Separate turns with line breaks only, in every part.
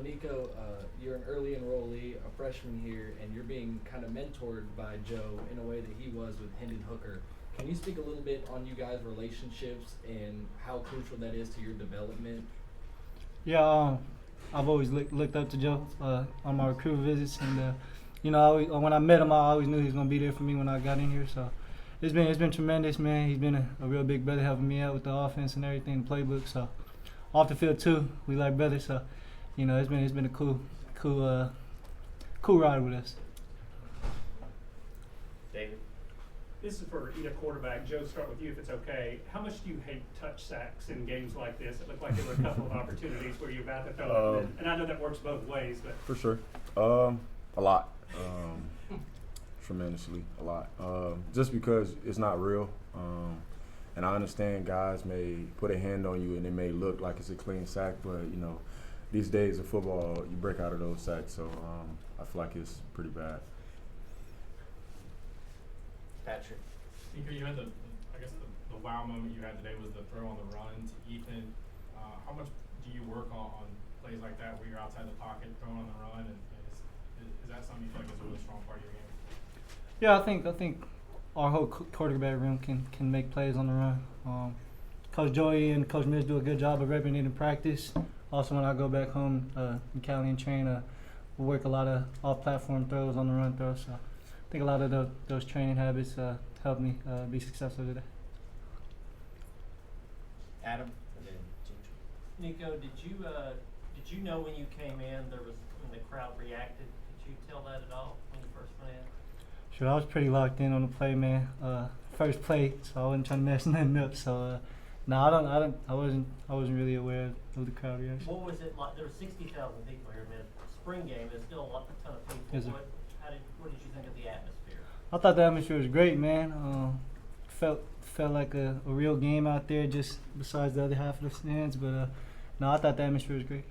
Nico, you're an early enrollee, a freshman here, and you're being kind of mentored by Joe in a way that he was with Hendon Hooker. Can you speak a little bit on you guys' relationships and how crucial that is to your development?
Yeah, I've always looked up to Joe on my recruit visits, and when I met him, I always knew he was gonna be there for me when I got in here. So it's been tremendous, man. He's been a real big brother, helping me out with the offense and everything, the playbook. So off the field too, we like brothers. So it's been a cool ride with us.
David?
This is for either quarterback. Joe, start with you if it's okay. How much do you hate touch sacks in games like this? It looked like there were a couple of opportunities where you're about to throw it. And I know that works both ways, but.
For sure. A lot. Tremendously, a lot. Just because it's not real. And I understand guys may put a hand on you and it may look like it's a clean sack, but, these days of football, you break out of those sacks. So I feel like it's pretty bad.
Patrick?
Nico, you had the wow moment you had today was the throw on the run to Ethan. How much do you work on plays like that where you're outside the pocket throwing on the run, and is that something you feel like is a really strong part of your game?
Yeah, I think our whole quarterback room can make plays on the run. Coach Joey and Coach Mitch do a good job of repping it in practice. Also, when I go back home in Cali and train, we work a lot of off-platform throws on the run throw. So I think a lot of those training habits helped me be successful today.
Adam? And then Ginger.
Nico, did you know when you came in when the crowd reacted? Did you tell that at all when you first went in?
Sure, I was pretty locked in on the play, man. First play, so I wasn't trying to mess nothing up. So I wasn't really aware of the crowd reaction.
What was it like? There were 60,000 people here, man. Spring game, there's still a ton of people.
Yes, sir.
What did you think of the atmosphere?
I thought the atmosphere was great, man. Felt like a real game out there, just besides the other half of the stands. But no, I thought the atmosphere was great.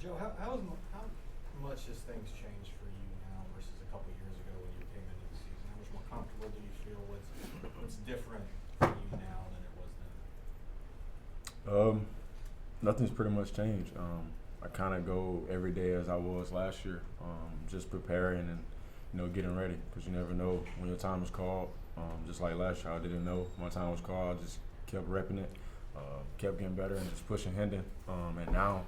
Joe, how much has things changed for you now versus a couple years ago when you came into the season? How much more comfortable do you feel? What's different for you now than it was then?
Nothing's pretty much changed. I kind of go every day as I was last year, just preparing and getting ready, because you never know when your time is called. Just like last year, I didn't know my time was called. I just kept repping it, kept getting better, and just pushing Hendon. And now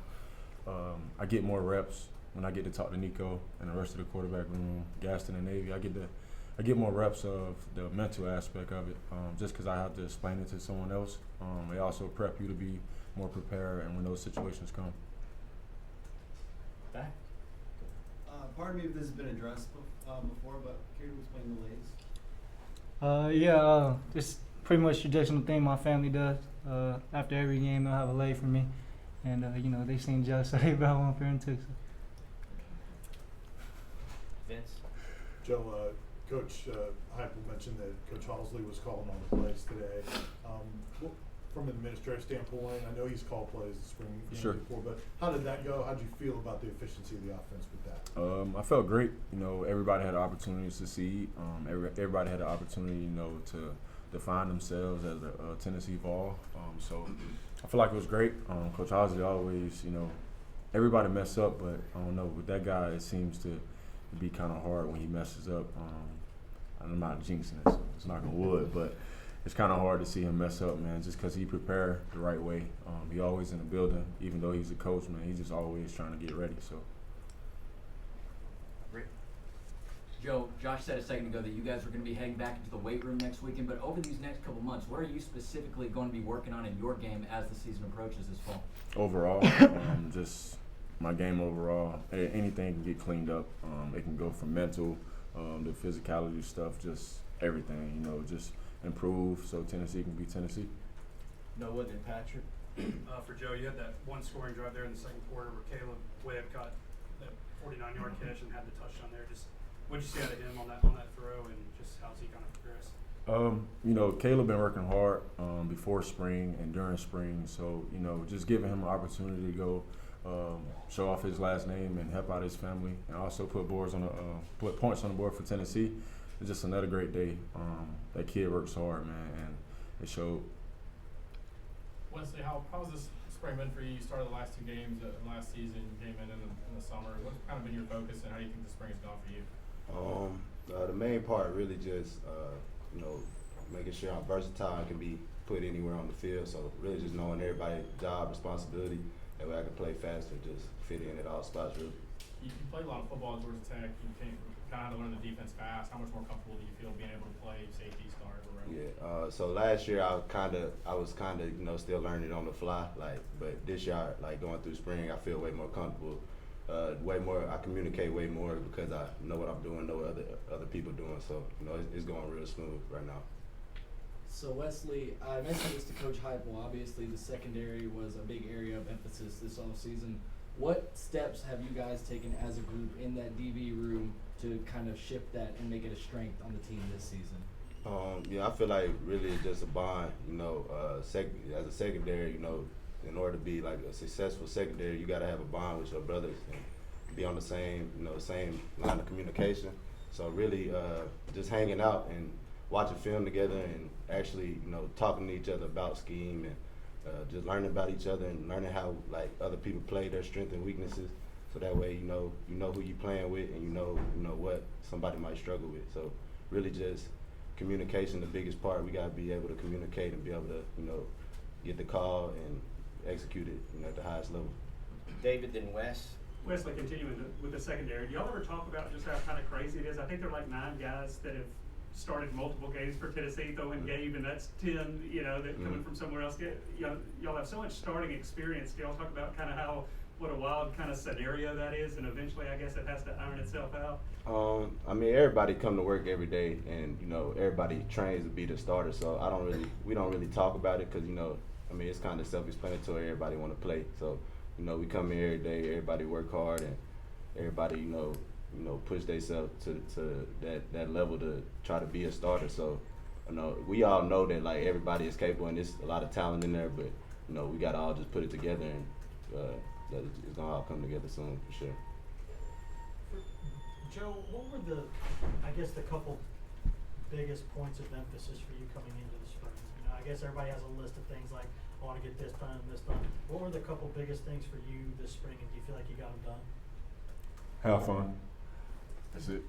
I get more reps when I get to talk to Nico and the rest of the quarterback room, Gaston and Navy. I get more reps of the mental aspect of it, just because I have to explain it to someone else. They also prep you to be more prepared, and when those situations come.
Back?
Pardon me if this has been addressed before, but care to explain the lays?
It's pretty much traditional thing my family does. After every game, they'll have a lay for me, and they seem jealous, so they brought one for him too. So.
Vince?
Joe, Coach Heupel mentioned that Coach Halsley was calling on the plays today. From an administrative standpoint, I know he's called plays the spring game
Sure.
before, but how did that go? How did you feel about the efficiency of the offense with that?
I felt great. Everybody had an opportunity to succeed. Everybody had an opportunity, to define themselves as a Tennessee Vol. So I feel like it was great. Coach Halsley always, everybody mess up, but I don't know. With that guy, it seems to be kind of hard when he messes up. I'm not jinxing it, so it's not gonna wood, but it's kind of hard to see him mess up, man, just because he prepared the right way. He always in the building, even though he's a coach, man. He's just always trying to get ready. So.
Rick?
Joe, Josh said a second ago that you guys were going to be heading back into the weight room next weekend, but over these next couple months, what are you specifically going to be working on in your game as the season approaches this fall?
Overall, just my game overall. Anything can get cleaned up. It can go from mental, the physicality stuff, just everything, just improve so Tennessee can be Tennessee.
Noah, then Patrick.
For Joe, you had that one scoring drive there in the second quarter where Caleb Webb caught that 49-yard catch and had the touchdown there. Just what did you see out of him on that throw, and just how's he kind of progressed?
Caleb been working hard before spring and during spring, so just giving him an opportunity to go show off his last name and help out his family, and also put points on the board for Tennessee. It's just another great day. That kid works hard, man, and it showed.
Wesley, how's this spring been for you? You started the last 2 games last season. You came in the summer. What's kind of been your focus, and how do you think the spring has gone for you?
The main part really just making sure I'm versatile and can be put anywhere on the field. So really just knowing everybody's job, responsibility, that way I can play faster, just fit in at all spots really.
You played a lot of football at Georgia Tech. You kind of had to learn the defense fast. How much more comfortable do you feel being able to play safety, start, or right?
Yeah. So last year I was kind of still learning on the fly. But this year, going through spring, I feel way more comfortable. Way more. I communicate way more because I know what I'm doing, know what other people doing. So it's going real smooth right now.
So Wesley, I mentioned this to Coach Heupel. Obviously, the secondary was a big area of emphasis this offseason. What steps have you guys taken as a group in that DB room to kind of shift that and make it a strength on the team this season?
I feel like really it's just a bond. As a secondary, in order to be like a successful secondary, you got to have a bond with your brothers and be on the same line of communication. So really, just hanging out and watching film together and actually, talking to each other about scheme and just learning about each other and learning how other people play, their strengths and weaknesses. So that way, you know who you playing with and you know what somebody might struggle with. So really, just communication, the biggest part. We got to be able to communicate and be able to, get the call and execute it, at the highest level.
David, then Wes.
Wesley, continuing with the secondary, do y'all ever talk about just how kind of crazy it is? I think there are like 9 guys that have started multiple games for Tennessee, throwing Gabe, and that's 10, that coming from somewhere else. Y'all have so much starting experience. Do y'all talk about kind of what a wild kind of scenario that is, and eventually I guess it has to iron itself out?
Everybody come to work every day, and everybody trains to be the starter. So we don't really talk about it because it's kind of self-explanatory. Everybody want to play, so we come here every day. Everybody work hard, and everybody push themselves to that level to try to be a starter. So we all know that everybody is capable, and there's a lot of talent in there. But we got to all just put it together, and that it's gonna all come together soon for sure.
Joe, what were the couple biggest points of emphasis for you coming into the spring? I guess everybody has a list of things like, I want to get this done and this done. What were the couple biggest things for you this spring, and do you feel like you got them done?
Have fun. That's it.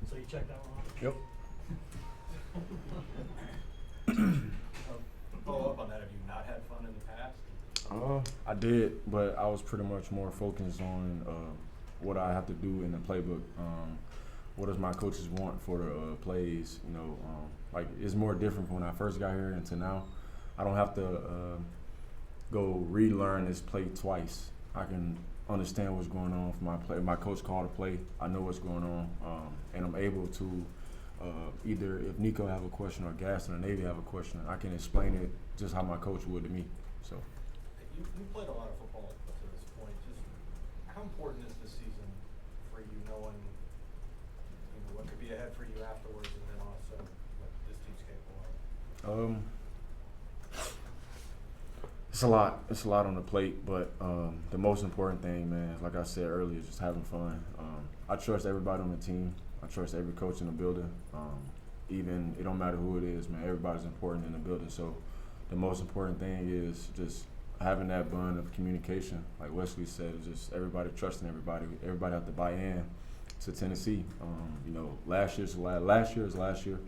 So you checked that one off?
Yep.
Follow up on that, have you not had fun in the past?
I did, but I was pretty much more focused on what I have to do in the playbook. What does my coaches want for the plays? It's more different from when I first got here until now. I don't have to go relearn this play twice. I can understand what's going on for my play. My coach called a play. I know what's going on, and I'm able to either if Nico have a question or Gaston or Navy have a question, I can explain it just how my coach would to me. So.
You played a lot of football up to this point. Just how important is this season for you, knowing what could be ahead for you afterwards, and then also what this team's capable of?
It's a lot on the plate, but the most important thing, man, like I said earlier, is just having fun. I trust everybody on the team. I trust every coach in the building. Even it don't matter who it is, man. Everybody's important in the building. So the most important thing is just having that bond of communication. Like Wesley said, just everybody trusting everybody. Everybody have to buy in to Tennessee. Last year is last year.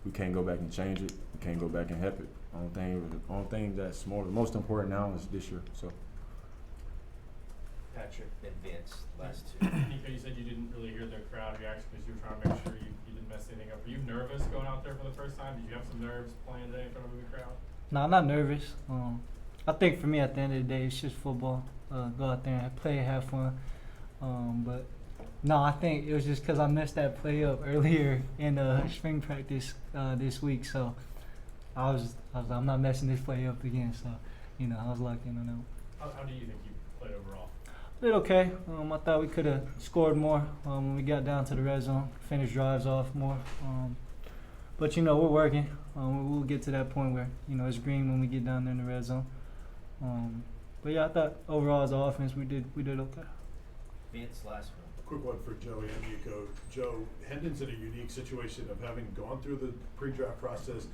We can't go back and change it. We can't go back and help it. Only thing that's most important now is this year. So.
Patrick, then Vince, last 2.
Nico, you said you didn't really hear the crowd reaction because you were trying to make sure you didn't mess anything up. Were you nervous going out there for the first time? Did you have some nerves playing today in front of a big crowd?
No, I'm not nervous. I think for me, at the end of the day, it's just football. Go out there and play, have fun. But no, I think it was just because I messed that play up earlier in spring practice this week. So I'm not messing this play up again. So, I was lucky in that.
How do you think you played overall?
Did okay. I thought we could have scored more when we got down to the red zone, finished drives off more. But we're working. We'll get to that point where it's green when we get down there in the red zone. But yeah, I thought overall as an offense we did okay.
Vince, last one.
Quick one for Joey and Nico. Joe, Hendon's in a unique situation of having gone through the pre-draft process,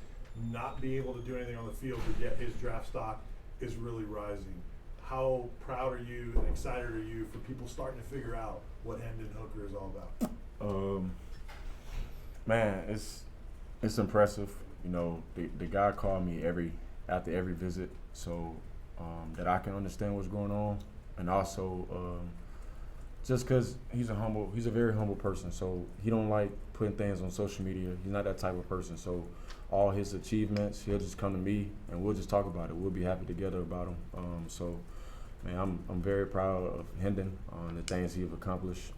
not be able to do anything on the field, but yet his draft stock is really rising. How proud are you and excited are you for people starting to figure out what Hendon Hooker is all about?
Man, it's impressive. You know, the guy called me after every visit, so that I can understand what's going on, and also just because he's a very humble person, so he don't like putting things on social media. He's not that type of person. So all his achievements, he'll just come to me and we'll just talk about it. We'll be happy together about them. So, man, I'm very proud of Hendon on the things he's accomplished,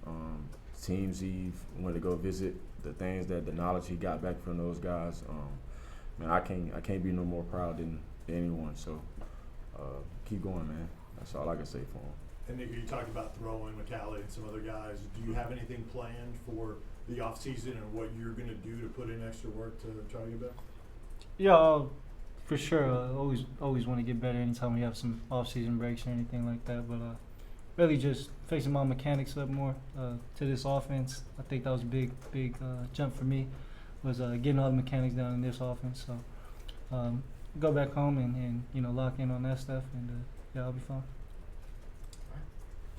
teams he went to go visit, the knowledge he got back from those guys. Man, I can't be no more proud than anyone. So keep going, man. That's all I can say for him.
And Nico, you talked about throwing McCallie and some other guys. Do you have anything planned for the off season and what you're going to do to put in extra work to try to get better?
Yeah, for sure. Always want to get better anytime we have some off-season breaks or anything like that. But really just fixing my mechanics up more to this offense. I think that was a big jump for me, was getting all the mechanics down in this offense. So go back home and lock in on that stuff, and yeah, I'll be fine.